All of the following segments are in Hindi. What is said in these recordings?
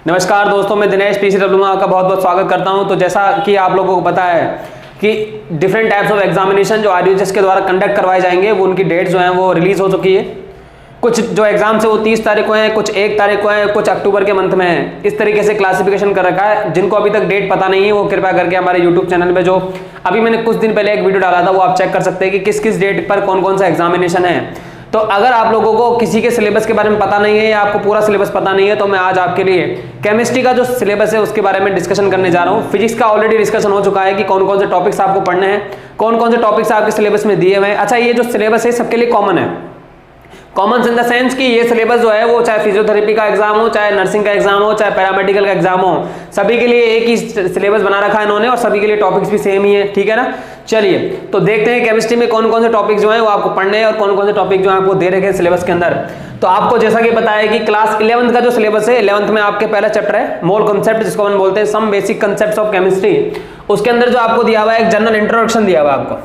नमस्कार दोस्तों, मैं दिनेश PCW में आपका बहुत बहुत स्वागत करता हूं। तो जैसा कि आप लोगों को पता है कि डिफरेंट टाइप्स ऑफ एग्जामिनेशन जो RUHS के द्वारा कंडक्ट करवाए जाएंगे, वो उनकी डेट्स जो हैं वो रिलीज हो चुकी है। कुछ जो एग्जाम्स है वो 30 तारीख को हैं, कुछ 1 तारीख को हैं, कुछ अक्टूबर के मंथ में हैं। इस तरीके से क्लासिफिकेशन कर रखा है। जिनको अभी तक डेट पता नहीं है वो कृपया करके हमारे यूट्यूब चैनल पे जो अभी मैंने कुछ दिन पहले एक वीडियो डाला था वो आप चेक कर सकते हैं कि किस किस डेट पर कौन कौन सा एग्जामिनेशन है। तो अगर आप लोगों को किसी के सिलेबस के बारे में पता नहीं है या आपको पूरा सिलेबस पता नहीं है तो मैं आज आपके लिए केमिस्ट्री का जो सिलेबस है उसके बारे में डिस्कशन करने जा रहा हूँ। फिजिक्स का ऑलरेडी डिस्कशन हो चुका है कि कौन कौन से टॉपिक्स आपको पढ़ने हैं, कौन कौन से टॉपिक्स आपके सिलेबस में दिए हुए हैं। अच्छा, ये जो सिलेबस है सबके लिए कॉमन है। कॉमन इन द सेंस कि ये सिलेबस जो है वो चाहे फिजियोथेरेपी का एग्जाम हो, चाहे नर्सिंग का एग्जाम हो, चाहे पैरामेडिकल का एग्जाम हो, सभी के लिए एक ही सिलेबस बना रखा है इन्होंने और सभी के लिए टॉपिक्स भी सेम ही है। ठीक है ना। चलिए तो देखते हैं केमिस्ट्री में कौन कौन से टॉपिक जो है वो आपको पढ़ने हैं और कौन कौन से टॉपिक जो है आपको दे रखे हैं सिलेबस के अंदर। तो आपको जैसा कि पता है कि क्लास 11th का जो सिलेबस है, 11th में आपके पहला चैप्टर है मोल कॉन्सेप्ट, जिसको हम बोलते हैं some basic concepts of chemistry. उसके अंदर जो आपको दिया हुआ है एक जनरल इंट्रोडक्शन दिया हुआ है आपको,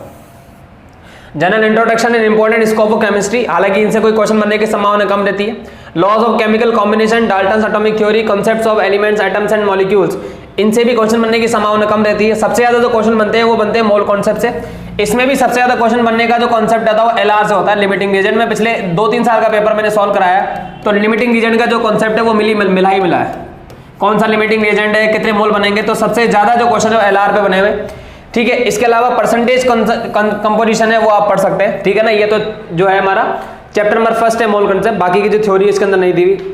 general introduction in important scope of chemistry. हालांकि इनसे कोई क्वेश्चन बनने की संभावना कम रहती है। Laws of chemical combination, Dalton's atomic theory, concepts of elements, atoms and molecules, इनसे भी क्वेश्चन बनने की संभावना कम रहती है। सबसे ज्यादा जो क्वेश्चन बनते हैं वो बनते हैं मोल कॉन्सेप्ट से। इसमें भी सबसे ज्यादा क्वेश्चन बनने का जो कॉन्सेप्ट आता है वो LR से होता है, लिमिटिंग रीजन में। पिछले 2-3 साल का पेपर मैंने सॉल्व कराया तो लिमिटिंग रीजन का जो कॉन्सेप्ट है वो मिला ही मिला है। कौन सा लिमिटिंग रीजन है, कितने मोल बनेंगे, तो सबसे ज्यादा जो क्वेश्चन है LR पे बने हुए। ठीक है। इसके अलावा परसेंटेज कंपोजिशन है वो आप पढ़ सकते हैं। ठीक है ना। ये तो जो है हमारा चैप्टर नंबर 1 है मोल कॉन्सेप्ट, बाकी की जो थ्योरी इसके अंदर नहीं दी हुई।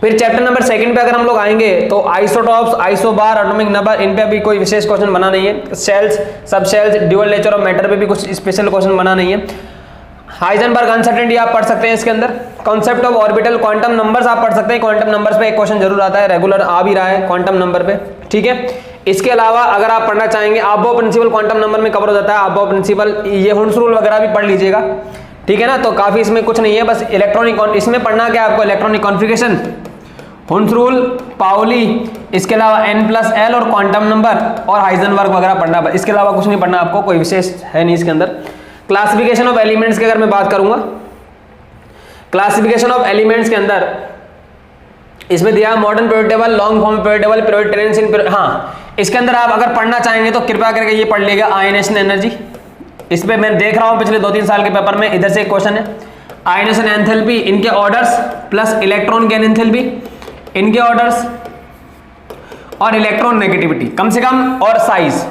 फिर चैप्टर नंबर 2 पे अगर हम लोग आएंगे तो आइसोटॉप्स, आइसोबार, एटॉमिक नंबर, इन पे भी कोई विशेष क्वेश्चन बना नहीं है। Cells, sub cells, dual nature of matter पे भी कुछ स्पेशल क्वेश्चन बना नहीं है। हाइजेनबर्ग अनसर्टेनिटी आप पढ़ सकते हैं इसके अंदर। Concept of orbital, quantum numbers आप पढ़ सकते हैं। क्वांटम नंबर्स पे एक क्वेश्चन जरूर आता है, रेगुलर आ भी रहा है क्वांटम नंबर पे। ठीक है। इसके अलावा अगर आप पढ़ना चाहेंगे आबो प्रिंसिपल क्वांटम नंबर में कवर हो जाता है। आबो प्रिंसिपल, ये हुंस रूल वगैरह भी पढ़ लीजिएगा। ठीक है ना। तो काफी इसमें कुछ नहीं है, बस इलेक्ट्रॉनिक, इसमें पढ़ना क्या आपको, electronic configuration, Hund's rule, Pauli, इसके अलावा N+L और क्वांटम नंबर और हाइजेनबर्ग वगैरह पढ़ना। इसके अलावा कुछ नहीं पढ़ना आपको, कोई विशेष है नहीं इसके अंदर। क्लासिफिकेशन ऑफ एलिमेंट्स की अगर मैं बात करूंगा, क्लासिफिकेशन ऑफ एलिमेंट्स के अंदर इसमें दिया modern period table, long form period table, period trends in period. हाँ, इसके अंदर आप अगर पढ़ना चाहेंगे तो कृपया करके ये पढ़ लीजिएगा आयनेशन एनर्जी। इस पे मैं देख रहा हूं पिछले 2-3 साल के पेपर में इधर से एक क्वेश्चन है, आयनेशन एंथैल्पी, इनके orders plus electron gain enthalpy, इनके ऑर्डर्स और इलेक्ट्रॉन नेगेटिविटी कम से कम, और साइज।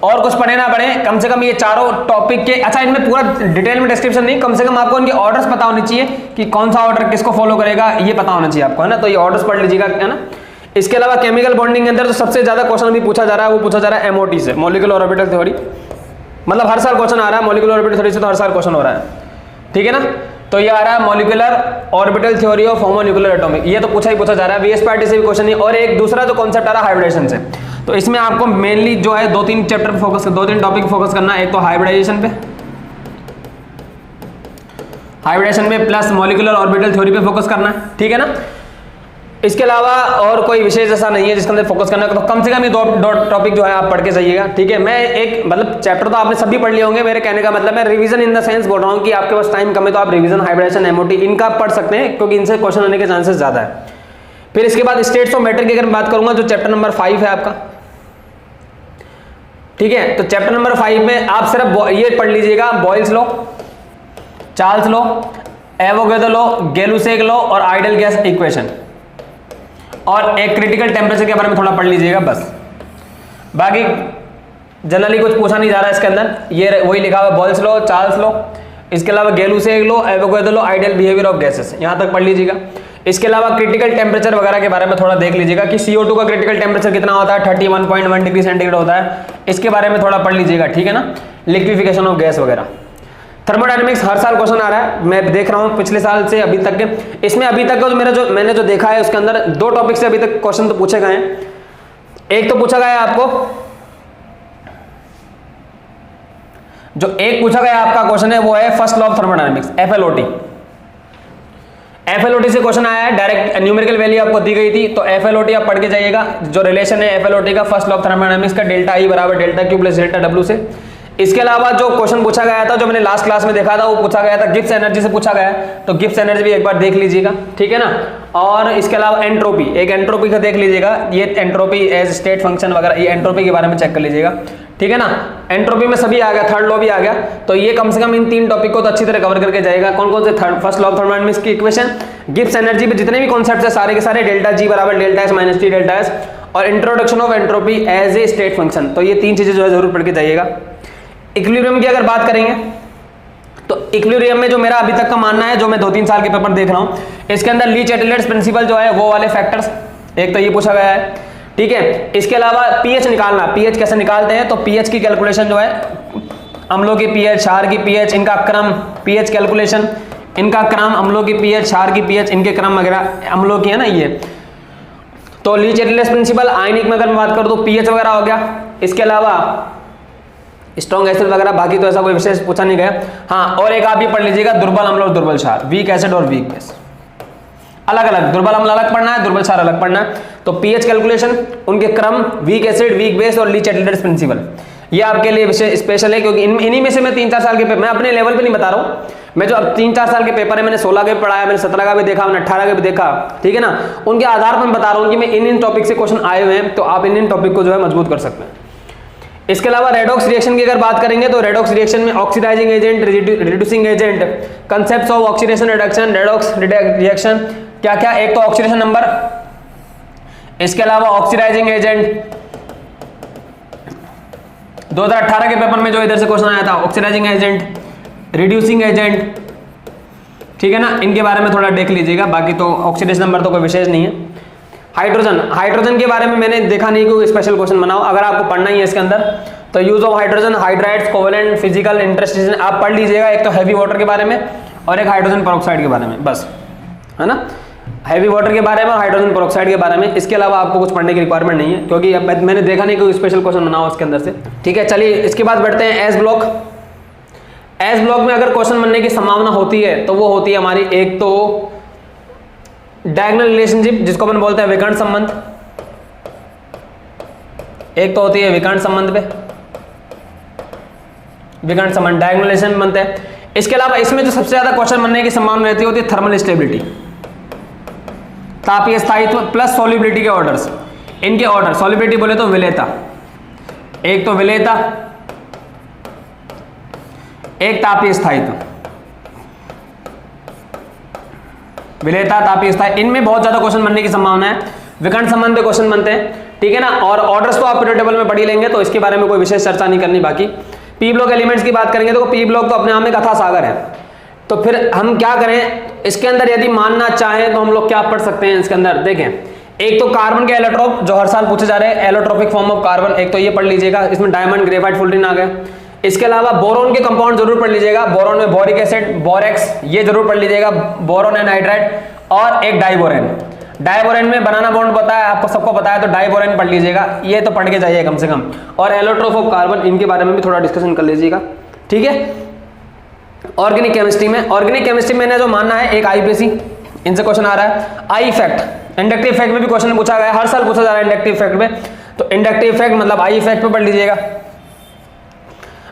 और कुछ पढ़े ना पढ़े, कम से कम ये चारों टॉपिक के, अच्छा इनमें पूरा डिटेल में डिस्क्रिप्शन नहीं, कम से कम आपको इनके ऑर्डर्स पता होने चाहिए कि कौन सा ऑर्डर किसको फॉलो करेगा, ये पता होना चाहिए आपको, है ना। तो ये ऑर्डर्स पढ़ लीजिएगा, है ना। इसके अलावा केमिकल बॉन्डिंग के अंदर जो सबसे ज्यादा क्वेश्चन अभी पूछा जा रहा है वो पूछा जा रहा है MOT से, मॉलिक्यूलर ऑर्बिटल थ्योरी। मतलब हर साल क्वेश्चन आ रहा है मॉलिक्यूलर ऑर्बिटल थ्योरी से, तो हर साल क्वेश्चन हो रहा है। ठीक है ना। तो ये आ रहा है molecular orbital theory of homonuclear atomic, ये तो पूछा ही पूछा जा रहा है। VS पार्टी से भी क्वेश्चन है। और एक दूसरा जो कॉन्सेप्ट आ रहा है हाइब्रिडेशन से, तो इसमें आपको मेनली जो है 2-3 चैप्टर पे फोकस, 2-3 टॉपिक फोकस करना है। एक तो हाइब्रिडाइजेशन पे, हाइब्रिडेशन पे प्लस मॉलिक्यूलर ऑर्बिटल थ्योरी पे फोकस करना है। ठीक है ना। इसके अलावा और कोई विशेष ऐसा नहीं है जिसके अंदर फोकस करना है। तो कम से कम ये दो टॉपिक जो है आप पढ़ के जाइएगा। ठीक है। मैं एक मतलब चैप्टर तो आपने सभी पढ़ लिए होंगे, मेरे कहने का मतलब मैं रिवीजन इन द सेंस बोल रहा हूँ कि आपके पास टाइम कम है तो आप रिवीजन, हाइब्रिडेशन, MOT इनका पढ़ सकते हैं क्योंकि इनसे क्वेश्चन आने के चांसेस ज्यादा है। फिर इसके बाद स्टेट्स ऑफ मैटर की अगर मैं बात करूंगा जो चैप्टर नंबर 5 है आपका। ठीक है। तो चैप्टर नंबर 5 में आप सिर्फ ये पढ़ लीजिएगा, Boyle's law, Charles law, Avogadro law, Gay-Lussac law और आइडियल गैस इक्वेशन, और एक क्रिटिकल टेम्परेचर के बारे में थोड़ा पढ़ लीजिएगा बस। बाकी जनरली कुछ पूछा नहीं जा रहा है इसके अंदर, ये वही लिखा हुआ है बॉयल्स लॉ, चार्ल्स लॉ, इसके अलावा Gay-Lussac law, Avogadro law, ideal behaviour of gases, यहां तक पढ़ लीजिएगा। इसके अलावा क्रिटिकल टेम्परेचर वगैरह के बारे में थोड़ा देख लीजिएगा कि CO2 का क्रिटिकल टेम्परेचर कितना होता है, 31.1 डिग्री सेंटीग्रेड होता है, इसके बारे में थोड़ा पढ़ लीजिएगा। ठीक है ना। लिक्विफिकेशन ऑफ गैस वगैरह। थर्मोडायनेमिक्स हर साल क्वेश्चन आ रहा है, मैं देख रहा हूं पिछले साल से अभी तक के। इसमें अभी तक मैंने जो देखा है उसके अंदर 2 टॉपिक से अभी तक क्वेश्चन तो पूछे गए हैं। एक तो पूछा गया आपको, जो एक पूछा गया आपका क्वेश्चन है वो है first law of thermodynamics, FLOT से क्वेश्चन आया है। डायरेक्ट न्यूमेरिकल वैल्यू आपको दी गई थी, तो FLOT आप पढ़ के जाइएगा। जो रिलेशन है FLOT का फर्स्ट लॉ ऑफ थर्मोडायनेमिक्स का, डेल्टा I बराबर delta Q plus delta W से। इसके अलावा जो क्वेश्चन पूछा गया था, जो मैंने लास्ट क्लास में देखा था, वो पूछा गया था गिब्स एनर्जी से पूछा गया है, तो गिब्स एनर्जी भी एक बार देख लीजिएगा, ठीक है ना। और इसके अलावा एंट्रोपी, एक एंट्रोपी का देख लीजिएगा, ये एंट्रोपी एज स्टेट फंक्शन वगैरह, ये एंट्रोपी के बारे में चेक कर लीजिएगा, ठीक है ना। एंट्रोपी में सभी आ गया, थर्ड लॉ भी आ गया, तो ये कम से कम इन 3 टॉपिक को तो अच्छी तरह कवर करके जाएगा। कौन कौन से? फर्स्ट लॉ ऑफ थर्मोडायनामिक्स की इक्वेशन, गिब्स एनर्जी पे जितने भी कॉन्सेप्ट है सारे के सारे, डेल्टा जी बराबर delta S minus T delta S, और introduction of entropy as a state function, तो ये 3 चीजें जो है जरूर पढ़ के जाइएगा। इक्विलिब्रियम की अगर बात करेंगे तो इक्विलिब्रियम में जो मेरा अभी तक का मानना है, जो मैं 2-3 साल के पेपर देख रहा हूं, इसके अंदर ली चैटलेट्स प्रिंसिपल जो है वो वाले फैक्टर्स, एक तो ये पूछा गया है, ठीक है। इसके अलावा पीएच निकालना, पीएच कैसे निकालते हैं, तो पीएच की कैलकुलेशन जो है, अम्लों की पीएच, क्षार की पीएच, इनका क्रम, पीएच कैलकुलेशन, इनका क्रम, अम्लों की पीएच, क्षार की पीएच, इनके क्रम वगैरह, अम्लों की है ना ये, तो ली चैटलेट्स प्रिंसिपल। आयनिक में अगर मैं बात करूं तो पीएच वगैरह हो गया। इसके अलावा स्ट्रॉन्ग एसिड वगैरह, बाकी तो ऐसा कोई विशेष पूछा नहीं गया। हाँ, और एक आप भी पढ़ लीजिएगा, दुर्बल अम्ल और दुर्बल क्षार, वीक एसिड और वीक बेस, अलग अलग, दुर्बल अम्ल अलग पढ़ना है, दुर्बल क्षार अलग पढ़ना है। तो पीएच कैलकुलेशन, उनके क्रम, वीक एसिड, वीक बेस और ली चैटलेट्स प्रिंसिपल, ये आपके लिए विषय स्पेशल है, क्योंकि इन्हीं में से मैं 3-4 साल के पेपर, मैं अपने लेवल पे नहीं बता रहा हूँ, मैं जो अब 3-4 साल के पेपर है, मैंने 16 का भी पढ़ा है, मैंने 17 का भी देखा, मैंने 18 का भी देखा, ठीक है ना, उनके आधार पर मैं बता रहा हूँ कि मैं इन टॉपिक से क्वेश्चन आए हुए हैं, तो आप इन टॉपिक को जो है मजबूत कर सकते हैं। इसके अलावा रेडॉक्स रिएक्शन की अगर बात करेंगे तो रेडॉक्स रिएक्शन में oxidising agent, reducing agent, concepts of oxidation reduction, redox reaction क्या क्या, एक तो ऑक्सीडेशन नंबर, इसके अलावा ऑक्सीडाइजिंग एजेंट, 2018 के पेपर में जो इधर से क्वेश्चन आया था, ऑक्सीडाइजिंग एजेंट, रिड्यूसिंग एजेंट, ठीक है ना, इनके बारे में थोड़ा देख लीजिएगा, बाकी तो ऑक्सीडेशन नंबर तो कोई विशेष नहीं है। हाइड्रोजन, हाइड्रोजन के बारे में मैंने देखा नहीं कि स्पेशल क्वेश्चन बनाओ, अगर आपको पढ़ना ही है इसके अंदर तो use of hydrogen, hydrides, covalent, physical interest आप पढ़ लीजिएगा, एक तो हैवी वाटर के बारे में और एक हाइड्रोजन पेरोक्साइड के बारे में, बस, है ना, हैवी वाटर के बारे में और हाइड्रोजन पेरोक्साइड के बारे में। इसके अलावा आपको कुछ पढ़ने की रिक्वायरमेंट नहीं है, क्योंकि अब मैंने देखा नहीं कोई स्पेशल क्वेश्चन बनाओ उसके अंदर से, ठीक है। चलिए इसके बाद बढ़ते हैं एस ब्लॉक। एस ब्लॉक में अगर क्वेश्चन बनने की संभावना होती है तो वो होती है हमारी, एक तो डायगोनल रिलेशनशिप जिसको अपन बोलते हैं विकर्ण संबंध, एक तो होती है विकर्ण संबंध पे, विकर्ण संबंध डायगोनल रिलेशन बनते हैं। इसके अलावा इसमें जो सबसे ज्यादा क्वेश्चन बनने की संभावना रहती है होती है थर्मल स्टेबिलिटी, तापीय स्थायित्व प्लस सॉल्युबिलिटी के ऑर्डर्स, इनके ऑर्डर, सॉल्युबिलिटी बोले तो विलेयता, एक तो विलेयता, एक तापीय स्थायित्व, विलेयता, तापीय स्थायित्व, इनमें बहुत ज्यादा क्वेश्चन बनने की संभावना है। विकर्ण संबंध पे क्वेश्चन बनते हैं, ठीक है ना, और ऑर्डर्स तो आप पीरियड टेबल में पढ़ ही लेंगे, तो इसके बारे में कोई विशेष चर्चा नहीं करनी। बाकी पी ब्लॉक एलिमेंट्स की बात करेंगे तो पी ब्लॉक तो अपने आप में कथा सागर है, तो फिर हम क्या करें इसके अंदर, यदि मानना चाहें तो हम लोग क्या पढ़ सकते हैं इसके अंदर, देखें, एक तो कार्बन के एलोट्रोप जो हर साल पूछे जा रहे हैं, एलोट्रोपिक फॉर्म ऑफ कार्बन, एक तो ये पढ़ लीजिएगा, इसमें डायमंड, ग्रेफाइट, फुलरिन आ गए। इसके अलावा बोरोन के कंपाउंड जरूर पढ़ लीजिएगा, बोरोन में बोरिक एसिड, बोरेक्स, ये जरूर पढ़ लीजिएगा, बोरोन एनहाइड्राइड, और एक डाइबोरेन, डाइबोरेन में बनाना बॉन्ड पता है आपको, सबको पता है, तो डाइबोरेन पढ़ लीजिएगा, ये तो पढ़ के जाइए कम से कम, और एलोट्रोप ऑफ कार्बन, इनके बारे में भी थोड़ा डिस्कशन कर लीजिएगा, ठीक है। ऑर्गेनिक केमिस्ट्री में, ऑर्गेनिक केमिस्ट्री में जो मानना है, एक आईपीसी, इनसे क्वेश्चन आ रहा है। आई इफेक्ट, इंडक्टिव इफेक्ट में भी क्वेश्चन पूछा गया है, हर साल पूछा जा रहा है इंडक्टिव इफेक्ट में, तो इंडक्टिव इफेक्ट मतलब आई इफेक्ट पे पढ़ लीजिएगा।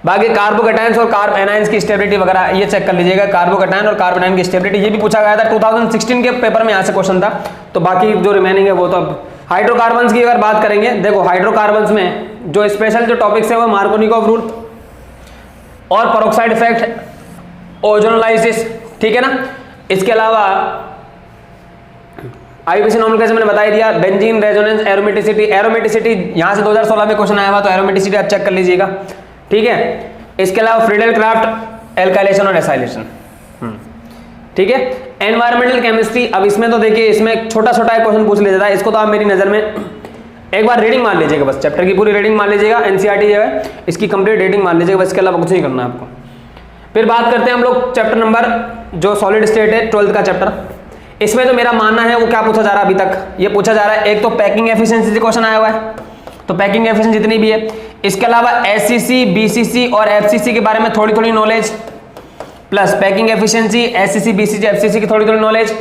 बाकी कार्बोकैटायंस और कार्ब एनायंस की स्टेबिलिटी वगैरह ये चेक कर लीजिएगा, कार्बोकैटायन और कार्ब एनायन की स्टेबिलिटी, ये भी पूछा गया था 2016 के पेपर में, यहाँ से क्वेश्चन था, तो बाकी जो रिमेनिंग है वो तो अब। हाइड्रोकार्बन्स की अगर बात करेंगे, देखो हाइड्रोकार्बन्स में जो स्पेशल जो टॉपिक्स है वो मार्कोनिकोव रूल और पेरोक्साइड इफेक्ट, ओजोनोलाइसिस, ठीक है ना। इसके अलावा आईपीसी नॉमेनक्लेचर मैंने बता ही दिया, बेंजीन, रेजोनेंस, एरोमेटिसिटी, एरोमेटिसिटी यहाँ से 2016 में क्वेश्चन आया हुआ, तो एरोमेटिसिटी आप चेक कर लीजिएगा, ठीक है। इसके अलावा फ्रीडल क्राफ्ट, एल्काइलेशन और एसाइलेशन, ठीक है। एनवायरमेंटल केमिस्ट्री, अब इसमें तो देखिए, इसमें छोटा छोटा क्वेश्चन पूछ लिया जाता है, इसको तो आप मेरी नजर में एक बार रीडिंग मान लीजिएगा, बस चैप्टर की पूरी रीडिंग मान लीजिएगा, एनसीईआरटी जो है इसकी कंप्लीट रीडिंग मान लीजिएगा, बस इसके अलावा कुछ नहीं करना है आपको। फिर बात करते हैं हम लोग चैप्टर नंबर जो सॉलिड स्टेट है, 12th का चैप्टर, इसमें जो मेरा मानना है वो क्या पूछा जा रहा है अभी तक, ये पूछा जा रहा है, एक तो पैकिंग एफिशिएंसी से क्वेश्चन आया हुआ है, तो पैकिंग एफिशिएंसी जितनी भी है, इसके अलावा एससीसी, बीसीसी और एफसीसी के बारे में थोड़ी थोड़ी knowledge, plus packing efficiency, SCC, BCC, FCC की थोड़ी थोड़ी नॉलेज।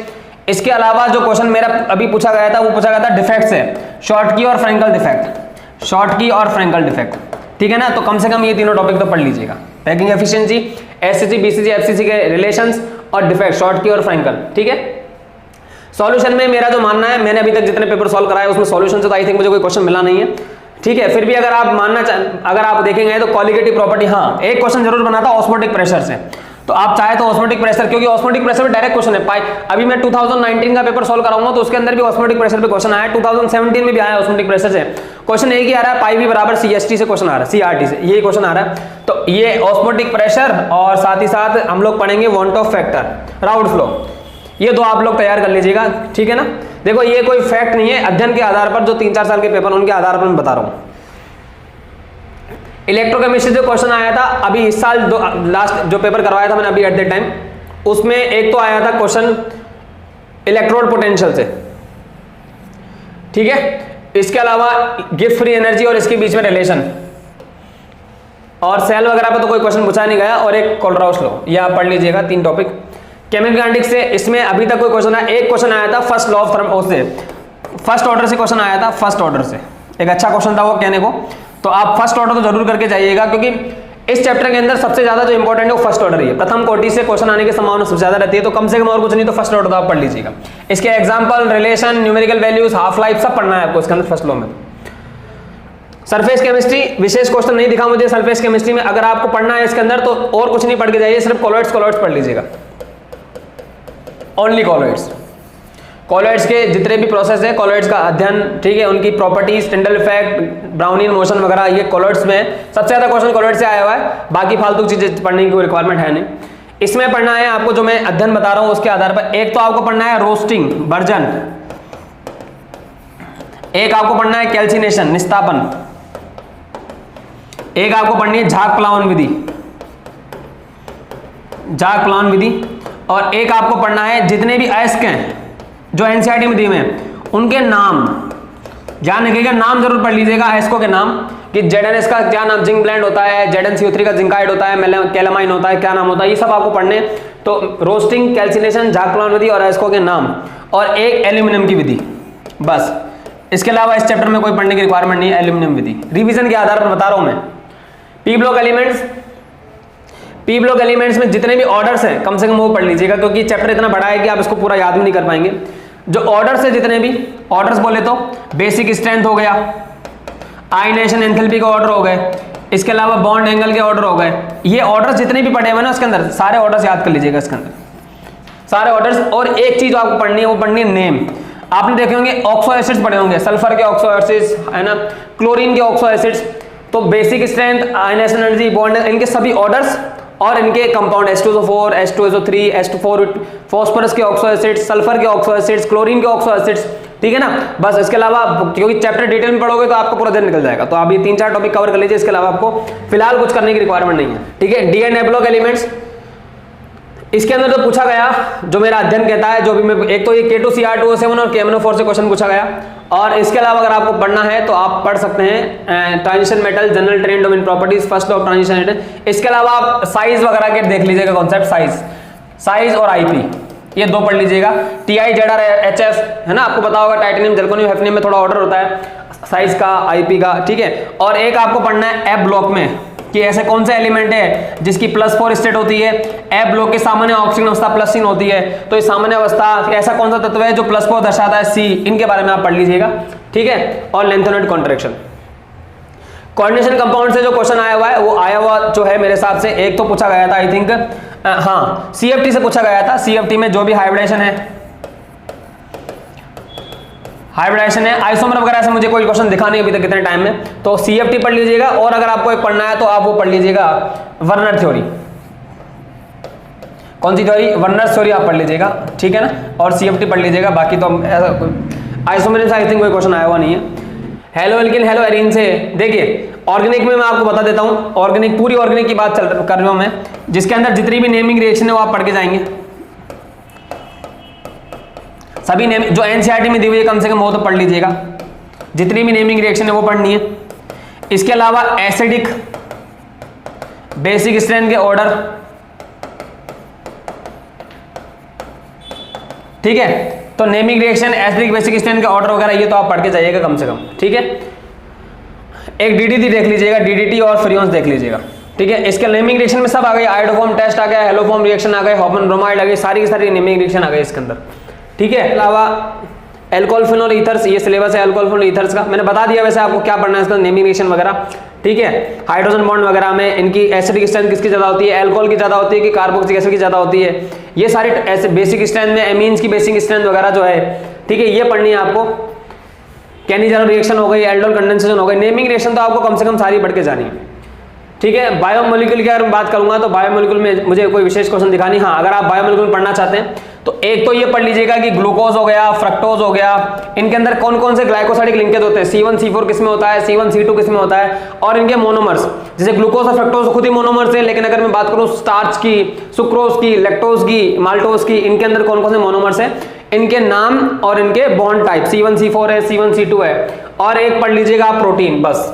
इसके अलावा जो क्वेश्चन मेरा अभी पूछा गया था वो पूछा गया था डिफेक्ट से, शॉर्ट की और फ्रैंकल डिफेक्ट, शॉर्ट की और फ्रैंकल डिफेक्ट, ठीक है ना। तो कम से कम ये तीनों टॉपिक तो पढ़ लीजिएगा, packing efficiency, SCC BCC FCC के रिलेशंस और डिफेक्ट, शॉर्ट की और फ्रैंकल, ठीक है। सॉल्यूशन में मेरा जो मानना है, मैंने अभी तक जितने पेपर सॉल्व कराए उसमें सॉल्यूशन से तो आई थिंक मुझे कोई क्वेश्चन मिला नहीं है, ठीक है। फिर भी अगर आप अगर आप देखेंगे तो कॉलिगेटिव प्रॉपर्टी, हाँ एक क्वेश्चन जरूर बना था ऑस्मोटिक प्रेशर से, तो आप चाहे तो ऑस्मोटिक प्रेशर, क्योंकि ऑस्मोटिक प्रेशर में डायरेक्ट क्वेश्चन है। अभी मैं 2019 का पेपर सॉल्व कराऊंगा तो उसके अंदर भी ऑस्मोटिक प्रेशर पे क्वेश्चन आया, 2017 में भी आया ऑस्मोटिक प्रेशर से क्वेश्चन। एक ही आ रहा है, पाई भी बराबर CST से क्वेश्चन आ रहा है, CRT से यही क्वेश्चन आ रहा है। तो ये ऑस्मोटिक प्रेशर और साथ ही साथ हम लोग पढ़ेंगे van't Hoff factor, Raoult law, ये दो आप लोग तैयार कर लीजिएगा, ठीक है ना। देखो ये कोई फैक्ट नहीं है, अध्ययन के आधार पर जो 3-4 साल के पेपर उनके आधार पर मैं बता रहा हूं। इलेक्ट्रोकेमिस्ट्री जो क्वेश्चन आया था अभी इस साल लास्ट जो पेपर करवाया था मैंने अभी एट द टाइम, उसमें एक तो आया था क्वेश्चन इलेक्ट्रोड पोटेंशियल से, ठीक है। इसके अलावा गिफ्ट फ्री एनर्जी और इसके बीच में रिलेशन, और सेल वगैरह पे तो कोई क्वेश्चन पूछा नहीं गया, और एक कोलराउस लॉ, ये आप पढ़ लीजिएगा 3 टॉपिक। केमिकल काइनेटिक्स से इसमें अभी तक कोई क्वेश्चन आया, एक क्वेश्चन आया था फर्स्ट लॉ ऑफ थर्मो से, फर्स्ट ऑर्डर से क्वेश्चन आया था, फर्स्ट ऑर्डर से एक अच्छा क्वेश्चन था वो कहने को, तो आप फर्स्ट ऑर्डर तो जरूर करके जाइएगा, क्योंकि इस चैप्टर के अंदर सबसे ज्यादा जो इंपॉर्टेंट है वो फर्स्ट ऑर्डर ही है। प्रथम कोटि से क्वेश्चन आने की संभावना सबसे ज्यादा रहती है, तो कम से कम और कुछ नहीं तो फर्स्ट ऑर्डर तो आप पढ़ लीजिएगा। इसके example, relation, numerical values, half life सब पढ़ना है आपको इसके अंदर फर्स्ट लॉ में। सरफेस केमिस्ट्री विशेष क्वेश्चन नहीं दिखा मुझे सरफेस केमिस्ट्री में, अगर आपको पढ़ना है इसके अंदर तो और कुछ नहीं पढ़ के जाइए, सिर्फ कॉलॉइड्स पढ़ लीजिएगा, ओनली कॉलॉइड्स। कॉलॉइड्स के जितने भी प्रोसेस है कॉलॉइड्स का अध्ययन, ठीक है, उनकी properties, Tyndall effect, Brownian motion वगैरह, ये कॉलॉइड्स में सबसे ज्यादा क्वेश्चन कॉलॉइड्स से आया हुआ है, बाकी फालतू चीजें पढ़ने की कोई रिक्वायरमेंट है नहीं। इसमें पढ़ना है आपको जो मैं अध्ययन बता रहा हूं उसके आधार पर, एक तो आपको पढ़ना है रोस्टिंग बर्जन, एक आपको पढ़ना है कैल्सिनेशन निस्तापन, एक आपको पढ़नी है झाग प्लावन विधि, और एक आपको पढ़ना है जितने भी अयस्क हैं जो एनसीईआरटी में दिए हुए हैं उनके नाम, ध्यान रखिएगा नाम जरूर पढ़ लीजिएगा अयस्कों के नाम, कि ZnS का क्या नाम, जिंक ब्लेंड होता है, ZnCO3 का जिंकाइड होता है, कैलामाइन होता है, क्या नाम होता है, ये सब आपको पढ़ने। तो रोस्टिंग, कैल्सिनेशन, झाग प्लावन विधि और अयस्कों के नाम, और एक एल्यूमिनियम की विधि, बस। इसके अलावा इस चैप्टर में कोई पढ़ने की रिक्वायरमेंट नहीं है, एल्यूमिनियम विधि रिवीजन के आधार पर बता रहा हूं मैं। पी ब्लॉक एलिमेंट्स में जितने भी ऑर्डर्स हैं कम से कम वो पढ़ लीजिएगा, क्योंकि चैप्टर इतना बड़ा है कि आप इसको पूरा याद भी नहीं कर पाएंगे। जो ऑर्डर्स है जितने भी ऑर्डर्स बोले तो बेसिक स्ट्रेंथ हो गया, आयनाइजेशन एंथैल्पी के ऑर्डर हो गए, इसके अलावा बॉन्ड एंगल के ऑर्डर हो गए, ये ऑर्डर्स जितने भी पढ़े हुए ना उसके अंदर सारे ऑर्डर्स याद कर लीजिएगा इसके अंदर, सारे ऑर्डर्स। और एक चीज आपको पढ़नी है, वो पढ़नी है नेम। आपने देखे होंगे ऑक्सो एसिड्स पढ़े होंगे, सल्फर के ऑक्सो एसिड्स है ना, क्लोरीन के ऑक्सो एसिड्स, तो basic strength, ionisation energy, bond, इनके सभी ऑर्डर्स और इनके compound H2SO4, H2SO3, H2 phosphorus के ऑक्सो एसिड्स, सल्फर के ऑक्सो एसिड्स, क्लोरीन के ऑक्सो एसिड्स, ठीक है ना। बस इसके अलावा क्योंकि चैप्टर डिटेल में पढ़ोगे तो आपका पूरा दिन निकल जाएगा, तो आप ये 3-4 टॉपिक कवर कर लीजिए, इसके अलावा आपको फिलहाल कुछ करने की रिक्वायरमेंट नहीं है, ठीक है। डी एंड एब्लॉक एलिमेंट्स, इसके अंदर जो पूछा गया, जो मेरा अध्ययन कहता है, जो भी मैं एक तो ये K2Cr2O7 और KMnO4 से क्वेश्चन पूछा गया, और इसके अलावा अगर आपको पढ़ना है तो आप पढ़ सकते हैं transition metal, general trend of in properties, first law of transition metal. इसके अलावा आप साइज वगैरह के देख लीजिएगा कॉन्सेप्ट, साइज और आईपी, ये दो पढ़ लीजिएगा। TI, ZR, HF है ना, आपको पता होगा टाइटेनियम, जर्कोनियम, हैफनियम में थोड़ा ऑर्डर होता है साइज का, आईपी का, ठीक है। और एक आपको पढ़ना है एफ ब्लॉक में, कि ऐसे कौन सा एलिमेंट है जिसकी +4 स्टेट होती है, एफ ब्लॉक के सामान्य ऑक्सीजन अवस्था +3 होती है, तो ये सामान्य अवस्था ऐसा कौन सा तत्व है जो +4 दर्शाता है, C, इनके बारे में आप पढ़ लीजिएगा, ठीक है। और लेंथेनोइड कॉन्ट्रैक्शन, कोऑर्डिनेशन कंपाउंड से जो क्वेश्चन आया हुआ है वो आया हुआ जो है मेरे हिसाब से, एक तो पूछा गया था आई थिंक, हाँ CFT से पूछा गया था। CFT में जो भी हाइब्रिडेशन है, आइसोमर वगैरह से मुझे कोई क्वेश्चन दिखा नहीं अभी तक कितने टाइम में, तो CFT पढ़ लीजिएगा। और अगर आपको एक पढ़ना है तो आप वो पढ़ लीजिएगा वर्नर थ्योरी, कौन सी थ्योरी, वर्नर थ्योरी आप पढ़ लीजिएगा, ठीक है ना, और CFT पढ़ लीजिएगा। बाकी तो आइसोमर से आई थिंक कोई क्वेश्चन आया हुआ नहीं है। हेलो एल्किन, हेलो एरीन से देखिए, ऑर्गेनिक में मैं आपको बता देता हूं, ऑर्गेनिक पूरी ऑर्गेनिक की बात कर रहा हूं मैं, जिसके अंदर जितनी भी नेमिंग रिएक्शन है वो आप पढ़ के जाएंगे, सभी नेम जो एनसीईआरटी में दी हुई है कम से कम वो तो पढ़ लीजिएगा, जितनी भी नेमिंग रिएक्शन है वो पढ़नी है। इसके अलावा एसिडिक, बेसिक स्ट्रेंथ के ऑर्डर, ठीक है, तो naming reaction, acidic, basic strength के ऑर्डर वगैरह ये तो आप पढ़ के जाइएगा कम से कम, ठीक है। एक डीडीटी देख लीजिएगा, डीडीटी और फ्रियोन्स देख लीजिएगा, ठीक है। इसके नेमिंग रिएक्शन में सब आ गई, आयोडोफॉर्म टेस्ट आ गया, हेलोफॉर्म रिएक्शन आ गए, हॉफमैन ब्रोमाइड आ गई, सारी की सारी नेमिंग रिएक्शन आ गई इसके अंदर, ठीक है। अलावा एल्कोहल फिनोल ईथर्स, ये सिलेबस है एल्कोहल फिनोल ईथर्स का, मैंने बता दिया वैसे आपको क्या पढ़ना है इसका, नेमिंग रिएक्शन वगैरह, ठीक है। हाइड्रोजन बॉन्ड वगैरह में इनकी एसिडिक स्ट्रेंथ किसकी ज्यादा होती है, अल्कोहल की ज्यादा होती है कि कार्बोक्सिलिक एसिड की ज्यादा होती है, ये सारी ऐसे बेसिक स्ट्रेंथ में एमीन्स की बेसिक स्ट्रेंथ वगैरह जो है, ठीक है, ये पढ़नी है आपको। कैनिजर रिएक्शन हो गई, एल्डोल कंडेंसेशन हो गई, नेमिंग रिएक्शन तो आपको कम से कम सारी पढ़ के जानी है, ठीक है। बायोमोलिक्यूल की अगर बात करूंगा तो बायोमोलिक्यूल में मुझे कोई विशेष क्वेश्चन दिखानी, हाँ अगर आप बायोमोलिक्यूल पढ़ना चाहते हैं तो एक तो ये पढ़ लीजिएगा कि ग्लूकोज हो गया, फ्रक्टोज हो गया, इनके अंदर कौन कौन से ग्लाइकोसाइडिक लिंकेज होते हैं, C1 C4 किस में होता है, C1 C2 किस में होता है, और इनके मोनोमर्स, जैसे ग्लूकोज और फ्रक्टोज खुद ही मोनोमर्स है, लेकिन अगर मैं बात करूं स्टार्च की, सुक्रोज की, लैक्टोज की, माल्टोज की, इनके अंदर कौन कौन से मोनोमर्स है, इनके नाम और इनके बॉन्ड टाइप, C1 C4 है, C1 C2 है। और एक पढ़ लीजिएगा आप प्रोटीन, बस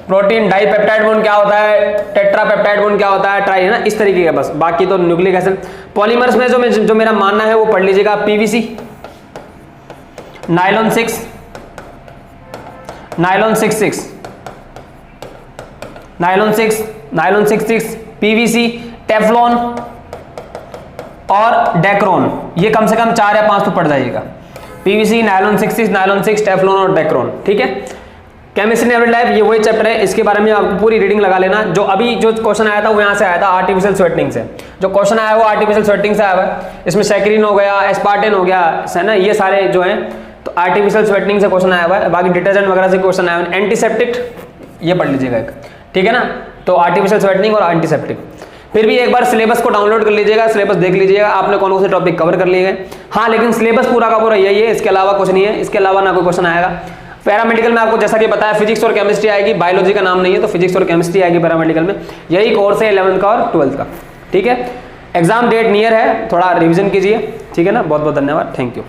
प्रोटीन, डाइपेप्टाइड बॉन्ड क्या होता है, टेट्रापेप्टाइड बॉन्ड क्या होता है, ट्राई, है ना, इस तरीके का बस। बाकी तो न्यूक्लिक एसिड, पॉलीमर्स में जो मेरा मानना है वो पढ़ लीजिएगा, PVC, nylon 6, nylon 66, nylon 6, nylon 66, PVC, Teflon और डेक्रोन, ये कम से कम 4 या 5 तो पढ़ जाइएगा, पीवीसी, नायलॉन 66, नायलॉन 6, टेफ्लॉन और डेक्रोन, ठीक है। केमिस्ट्री इन एवरीडे लाइफ, ये वही चैप्टर है, इसके बारे में आपको पूरी रीडिंग लगा लेना। जो अभी जो क्वेश्चन आया था वो यहाँ से आया था, आर्टिफिशियल स्वेटनिंग से, जो क्वेश्चन आया वो आर्टिफिशियल स्वेटनिंग से आया हुआ है। इसमें सैकरीन हो गया, एस्पार्टेन हो गया, है ना, ये सारे जो हैं तो आर्टिफिशियल स्वेटनिंग से क्वेश्चन आया हुआ है। बाकी डिटर्जेंट वगैरह से क्वेश्चन आया हुआ है। एंटीसेप्टिक ये पढ़ लीजिएगा एक, ठीक है ना, तो आर्टिफिशियल स्वेटनिंग और एंटीसेप्टिक। फिर भी एक बार सिलेबस को डाउनलोड कर लीजिएगा, सिलेबस देख लीजिएगा आपने कौन कौन से टॉपिक कवर कर लिए गए। हाँ लेकिन सिलेबस पूरा का पूरा यही है, इसके अलावा कुछ नहीं है, इसके अलावा ना कोई क्वेश्चन आएगा। पैरामेडिकल में आपको जैसा कि बताया फिजिक्स और केमिस्ट्री आएगी, बायोलॉजी का नाम नहीं है, तो फिजिक्स और केमिस्ट्री आएगी पैरामेडिकल में, यही कोर्स है 11th का और 12th का, ठीक है। एग्जाम डेट नियर है, थोड़ा रिवीजन कीजिए, ठीक है ना। बहुत बहुत धन्यवाद, थैंक यू।